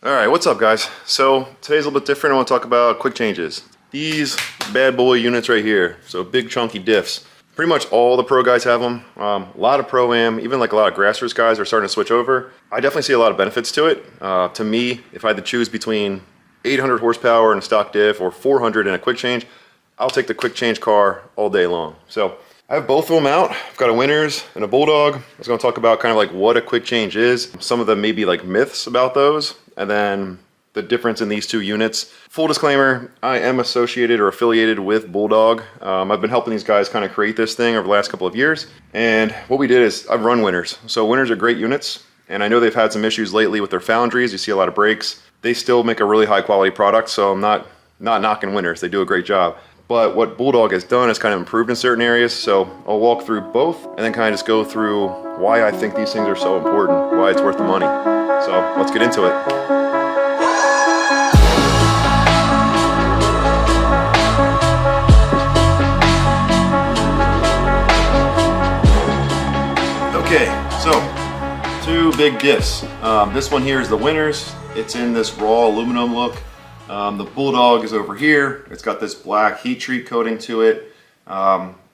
Alright, what's up guys? So today's a little bit different. I want to talk about quick changes. These bad boy units right here, so big chunky diffs. Pretty much all the pro guys have them. A lot of pro-am, even like a lot of grassroots guys are starting to switch over. I definitely see a lot of benefits to it. To me, if I had to choose between 800 horsepower in a stock diff or 400 in a quick change, I'll take the quick change car all day long. So I have both of them out. I've got a Winters and a Bulldog. I was going to talk about kind of like what a quick change is. Some of them may be like myths about those, and then the difference in these two units. Full disclaimer, I am associated or affiliated with Bulldog. I've been helping these guys kind of create this thing over the last couple of years. And what we did is I've run Winters. So Winters are great units, and I know they've had some issues lately with their foundries. You see a lot of breaks. They still make a really high quality product, so I'm not knocking Winters. They do a great job. But what Bulldog has done is kind of improved in certain areas, so I'll walk through both and then kind of just go through why I think these things are so important, why it's worth the money. So let's get into it. Okay, so two big diffs. This one here is the Winters. It's in this raw aluminum look. The Bulldog is over here. It's got this black heat treat coating to it.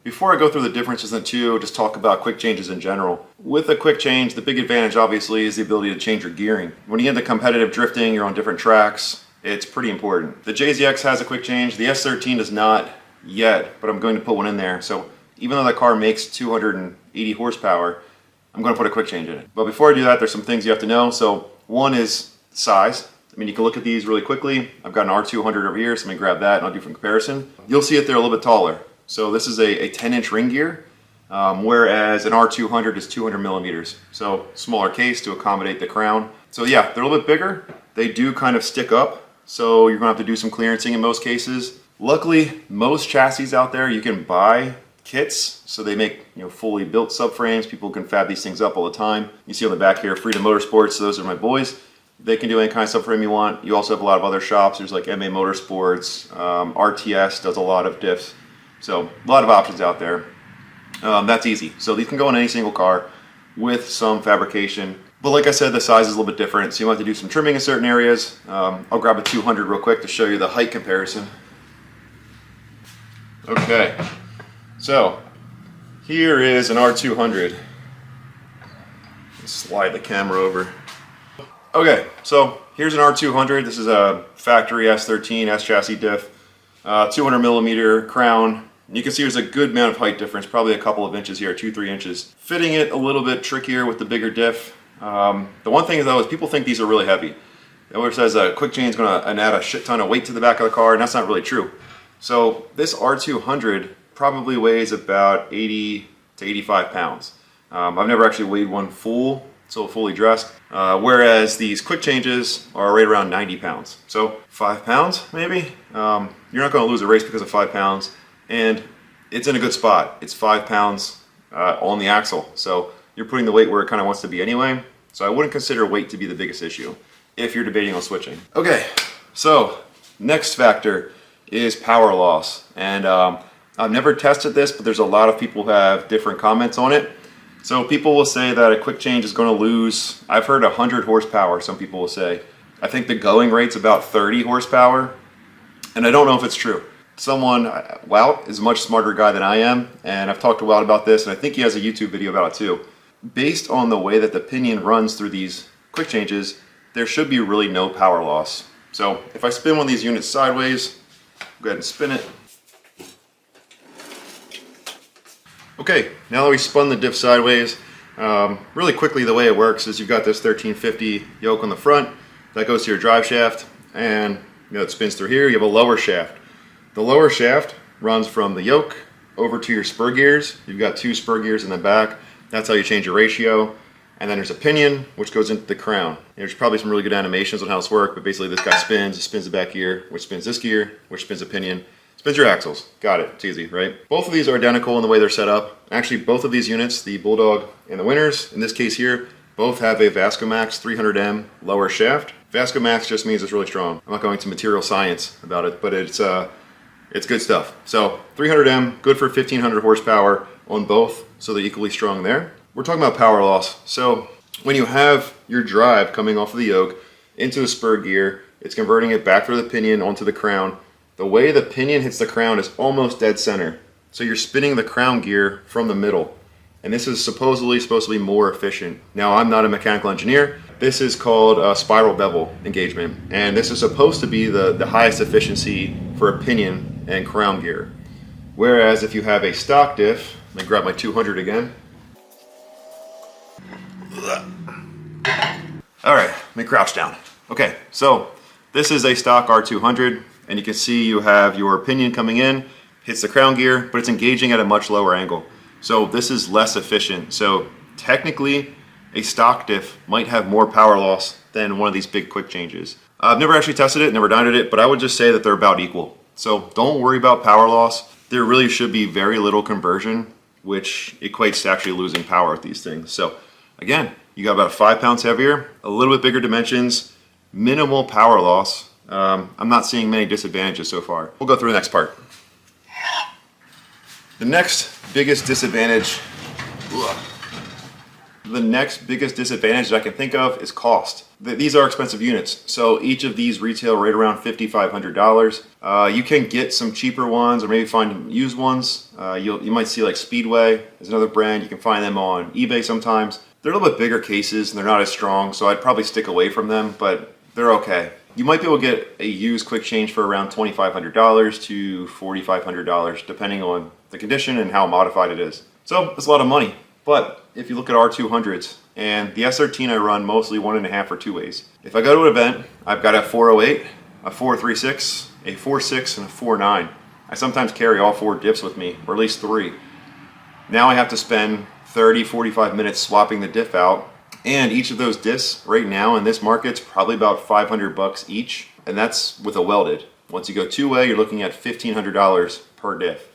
Before I go through the differences in the two, just talk about quick changes in general. With a quick change, the big advantage obviously is the ability to change your gearing. When you get into competitive drifting, you're on different tracks, it's pretty important. The JZX has a quick change. The S13 does not yet, but I'm going to put one in there. So even though that car makes 280 horsepower, I'm going to put a quick change in it. But before I do that, there's some things you have to know. So one is size. I mean, you can look at these really quickly. I've got an R200 over here, so let me grab that and I'll do some comparison. You'll see it there a little bit taller. So this is a 10-inch ring gear, whereas an R200 is 200 millimeters. So smaller case to accommodate the crown. So yeah, they're a little bit bigger. They do kind of stick up, so you're gonna have to do some clearancing in most cases. Luckily, most chassis out there, you can buy kits, so they make fully built subframes. People can fab these things up all the time. You see on the back here, Freedom Motorsports, those are my boys. They can do any kind of subframe you want. You also have a lot of other shops. There's like MA Motorsports, RTS does a lot of diffs. So a lot of options out there. That's easy. So these can go in any single car with some fabrication. But like I said, the size is a little bit different. So you might have to do some trimming in certain areas. I'll grab a 200 real quick to show you the height comparison. Okay, so here is an R200. Let's slide the camera over. Okay, so here's an R200. This is a factory S13 S chassis diff, 200 millimeter crown. You can see there's a good amount of height difference, probably a couple of inches here, 2-3 inches. Fitting it a little bit trickier with the bigger diff. The one thing though is people think these are really heavy. It says a quick chain is going to add a shit ton of weight to the back of the car, and that's not really true. So this R200 probably weighs about 80 to 85 pounds. I've never actually weighed one fully dressed, whereas these quick changes are right around 90 pounds. So 5 pounds maybe. You're not going to lose a race because of 5 pounds, and it's in a good spot. It's 5 pounds on the axle, so you're putting the weight where it kind of wants to be anyway. So I wouldn't consider weight to be the biggest issue if you're debating on switching. Okay, so next factor is power loss, and I've never tested this, but there's a lot of people who have different comments on it. So people will say that a quick change is going to lose, I've heard 100 horsepower, some people will say. I think the going rate's about 30 horsepower, and I don't know if it's true. Wout is a much smarter guy than I am, and I've talked to Wout about this, and I think he has a YouTube video about it too. Based on the way that the pinion runs through these quick changes, there should be really no power loss. So if I spin one of these units sideways, go ahead and spin it. Okay, now that we spun the diff sideways, really quickly the way it works is you've got this 1350 yoke on the front that goes to your drive shaft, and it spins through here. You have a lower shaft. The lower shaft runs from the yoke over to your spur gears. You've got 2 spur gears in the back. That's how you change your ratio. And then there's a pinion which goes into the crown. There's probably some really good animations on how this works, but basically this guy spins, it spins the back gear, which spins this gear, which spins a pinion. Spins your axles. Got it. It's easy, right? Both of these are identical in the way they're set up. Actually, both of these units, the Bulldog and the Winters, in this case here, both have a Vascomax 300M lower shaft. Vascomax just means it's really strong. I'm not going to material science about it, but it's good stuff. So 300M, good for 1500 horsepower on both, so they're equally strong there. We're talking about power loss. So when you have your drive coming off of the yoke, into the spur gear. It's converting it back through the pinion onto the crown. The way the pinion hits the crown is almost dead center. So you're spinning the crown gear from the middle. And this is supposedly supposed to be more efficient. Now, I'm not a mechanical engineer. This is called a spiral bevel engagement. And this is supposed to be the highest efficiency for a pinion and crown gear. Whereas if you have a stock diff, let me grab my 200 again. All right, let me crouch down. Okay, so this is a stock R200, and you can see you have your pinion coming in, hits the crown gear, but it's engaging at a much lower angle. So this is less efficient. So technically, a stock diff might have more power loss than one of these big quick changes. I've never actually tested it, never dynoed it, but I would just say that they're about equal. So don't worry about power loss. There really should be very little conversion, which equates to actually losing power with these things. So again, you got about 5 pounds heavier, a little bit bigger dimensions, minimal power loss. I'm not seeing many disadvantages so far. We'll go through the next part. The next biggest disadvantage that I can think of is cost. These are expensive units, so each of these retail right around $5,500. You can get some cheaper ones or maybe find used ones. You might see like Speedway is another brand. You can find them on eBay sometimes. They're a little bit bigger cases and they're not as strong, so I'd probably stick away from them, but they're okay. You might be able to get a used quick change for around $2,500 to $4,500 depending on the condition and how modified it is. So it's a lot of money. But if you look at R200s, and the S13 I run mostly 1.5 or 2 ways. If I go to an event, I've got a 408, a 436, a 46, and a 49. I sometimes carry all 4 diffs with me, or at least 3. Now I have to spend 30, 45 minutes swapping the diff out, and each of those diffs right now in this market's probably about $500 each, and that's with a welded. Once you go 2-way, you're looking at $1,500 per diff.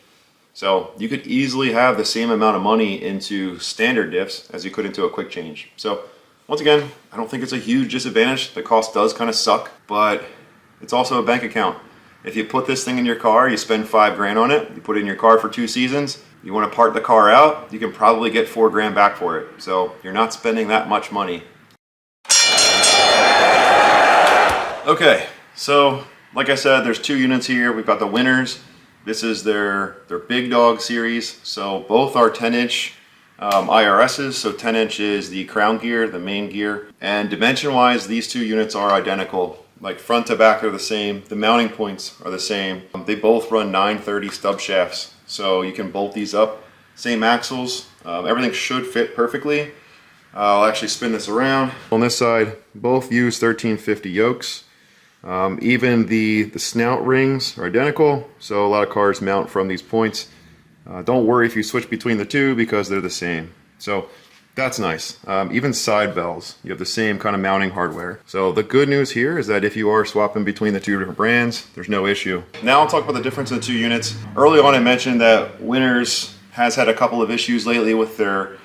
So you could easily have the same amount of money into standard diffs as you could into a quick change. So once again, I don't think it's a huge disadvantage. The cost does kind of suck, but it's also a bank account. If you put this thing in your car, you spend $5 grand on it, you put it in your car for 2 seasons, you want to part the car out, you can probably get $4 grand back for it. So you're not spending that much money. Okay, so like I said, there's 2 units here. We've got the Winters. This is their Big Dog series. So both are 10-inch IRSs. So 10-inch is the crown gear, the main gear. And dimension-wise, these 2 units are identical. Like front to back are the same. The mounting points are the same. They both run 930 stub shafts. So you can bolt these up. Same axles. Everything should fit perfectly. I'll actually spin this around. On this side, both use 1350 yokes. Even the snout rings are identical, so a lot of cars mount from these points. Don't worry if you switch between the 2 because they're the same. So that's nice. Even side bells, you have the same kind of mounting hardware. So the good news here is that if you are swapping between the 2 different brands, there's no issue. Now I'll talk about the difference in the 2 units. Early on I mentioned that Winters has had a couple of issues lately with their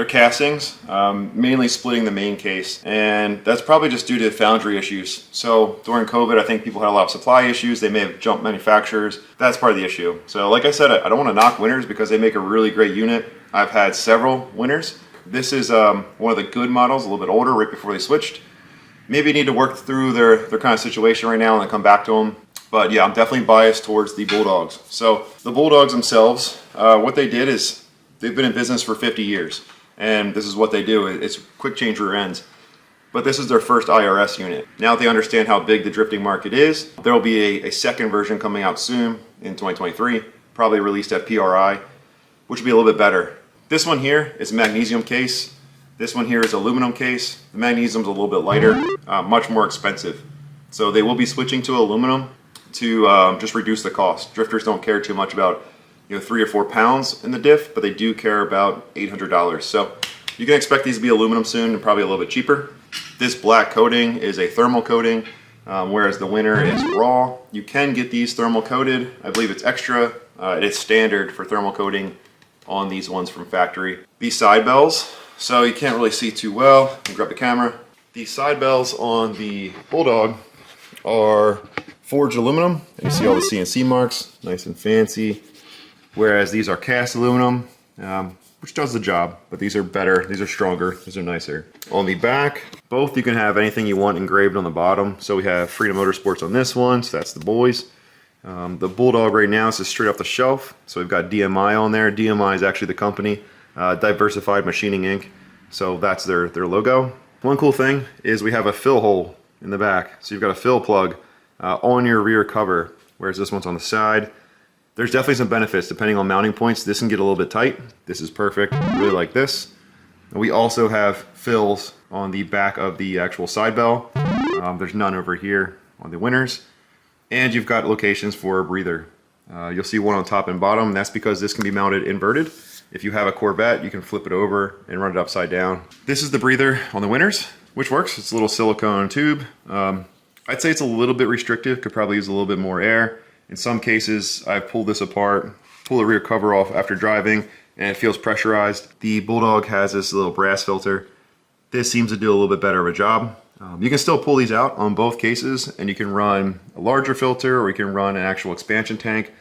castings, mainly splitting the main case, and that's probably just due to foundry issues. So during COVID, I think people had a lot of supply issues. They may have jumped manufacturers. That's part of the issue. So like I said, I don't want to knock Winters because they make a really great unit. I've had several Winters. This is one of the good models, a little bit older, right before they switched. Maybe you need to work through their kind of situation right now and then come back to them. But yeah, I'm definitely biased towards the Bulldogs. So the Bulldogs themselves, what they did is they've been in business for 50 years. And this is what they do. It's quick change rear ends. But this is their first IRS unit. Now that they understand how big the drifting market is, there will be a second version coming out soon in 2023, probably released at PRI, which will be a little bit better. This one here is a magnesium case. This one here is aluminum case. The magnesium's a little bit lighter, much more expensive. So they will be switching to aluminum to just reduce the cost. Drifters don't care too much about 3 or 4 pounds in the diff, but they do care about $800. So you can expect these to be aluminum soon and probably a little bit cheaper. This black coating is a thermal coating, whereas the Winter is raw. You can get these thermal coated. I believe it's extra. It's standard for thermal coating on these ones from factory. These side bells, so you can't really see too well. You can grab the camera. These side bells on the Bulldog are forged aluminum. And you see all the CNC marks, nice and fancy. Whereas these are cast aluminum. which does the job, but these are better, these are stronger, these are nicer. On the back, both you can have anything you want engraved on the bottom. So we have Freedom Motorsports on this one, so that's the boys. The Bulldog right now is just straight off the shelf, so we've got DMI on there. DMI is actually the company, Diversified Machining Inc., so that's their logo. One cool thing is we have a fill hole in the back, so you've got a fill plug on your rear cover, whereas this one's on the side. There's definitely some benefits depending on mounting points. This can get a little bit tight. This is perfect, really like this. And we also have fills on the back of the actual side bell. There's none over here on the Winters. And you've got locations for a breather. You'll see one on top and bottom, and that's because this can be mounted inverted. If you have a Corvette, you can flip it over and run it upside down. This is the breather on the Winters, which works. It's a little silicone tube. I'd say it's a little bit restrictive, could probably use a little bit more air. In some cases, I've pulled this apart, pull the rear cover off after driving, and it feels pressurized. The Bulldog has this little brass filter. This seems to do a little bit better of a job. You can still pull these out on both cases, and you can run a larger filter, or you can run an actual expansion tank,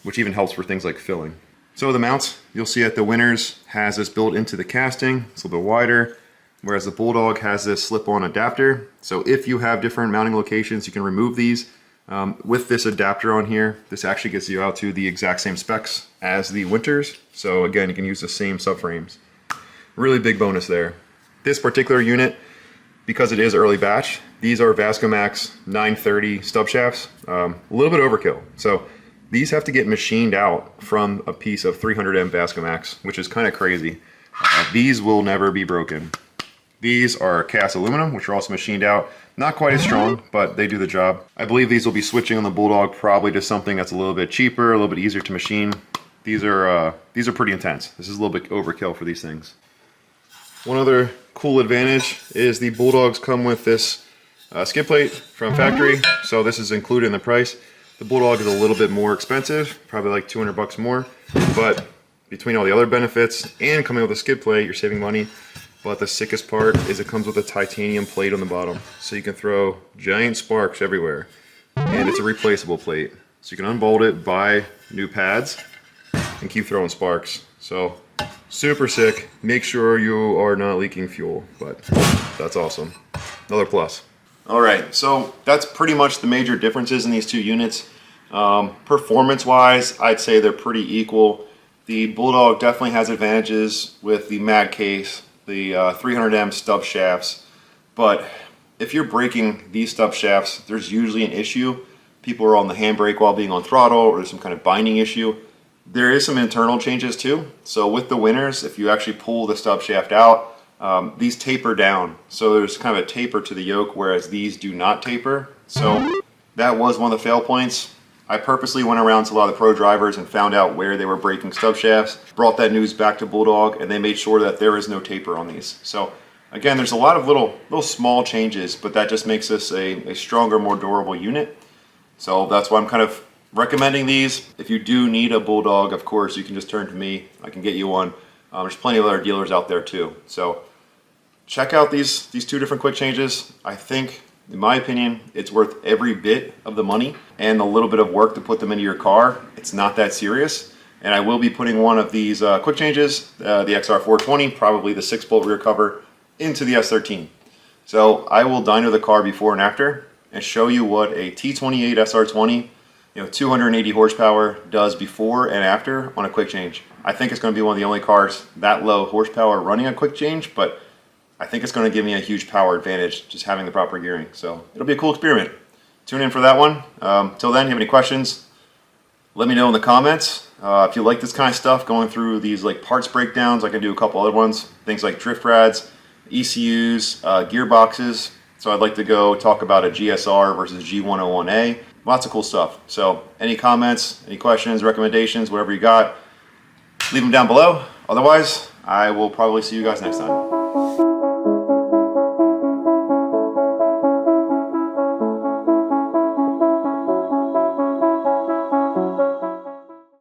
which even helps for things like filling. So the mounts, you'll see that the Winters has this built into the casting. It's a little bit wider, whereas the Bulldog has this slip-on adapter. So if you have different mounting locations, you can remove these. With this adapter on here, this actually gets you out to the exact same specs as the Winters. So again, you can use the same subframes. Really big bonus there. This particular unit, because it is early batch, these are Vascomax 930 stub shafts. A little bit overkill. So these have to get machined out from a piece of 300M Vascomax, which is kind of crazy. These will never be broken. These are cast aluminum, which are also machined out. Not quite as strong, but they do the job. I believe these will be switching on the Bulldog probably to something that's a little bit cheaper, a little bit easier to machine. These are pretty intense. This is a little bit overkill for these things. One other cool advantage is the Bulldogs come with this skid plate from factory, so this is included in the price. The Bulldog is a little bit more expensive, probably like 200 bucks more, but between all the other benefits and coming with a skid plate, you're saving money. But the sickest part is it comes with a titanium plate on the bottom, so you can throw giant sparks everywhere, and it's a replaceable plate, so you can unbolt it, buy new pads, and keep throwing sparks. So super sick. Make sure you are not leaking fuel, but that's awesome. Another plus. All right, so that's pretty much the major differences in these two units. Performance wise, I'd say they're pretty equal. The Bulldog definitely has advantages with the mag case, the 300M stub shafts, but if you're breaking these stub shafts, there's usually an issue. People are on the handbrake while being on throttle, or there's some kind of binding issue. There is some internal changes too. So with the Winters, if you actually pull the stub shaft out, these taper down. So there's kind of a taper to the yoke, whereas these do not taper. So that was one of the fail points. I purposely went around to a lot of the pro drivers and found out where they were breaking stub shafts, brought that news back to Bulldog, and they made sure that there is no taper on these. So again, there's a lot of little small changes, but that just makes this a stronger, more durable unit. So that's why I'm kind of recommending these. If you do need a Bulldog, of course, you can just turn to me. I can get you one. There's plenty of other dealers out there too. So check out these two different quick changes. I think, in my opinion, it's worth every bit of the money and a little bit of work to put them into your car. It's not that serious. And I will be putting one of these quick changes, the XR420, probably the 6-bolt rear cover, into the S13. So I will dyno the car before and after and show you what a T28 SR20, 280 horsepower does before and after on a quick change. I think it's going to be one of the only cars that low horsepower running a quick change, but I think it's going to give me a huge power advantage just having the proper gearing. So it'll be a cool experiment. Tune in for that one. Till then, if you have any questions, let me know in the comments. If you like this kind of stuff, going through these like parts breakdowns, I can do a couple other ones. Things like drift rads, ECUs, gearboxes. So I'd like to go talk about a GSR versus G101A. Lots of cool stuff. So any comments, any questions, recommendations, whatever you got, leave them down below. Otherwise, I will probably see you guys next time.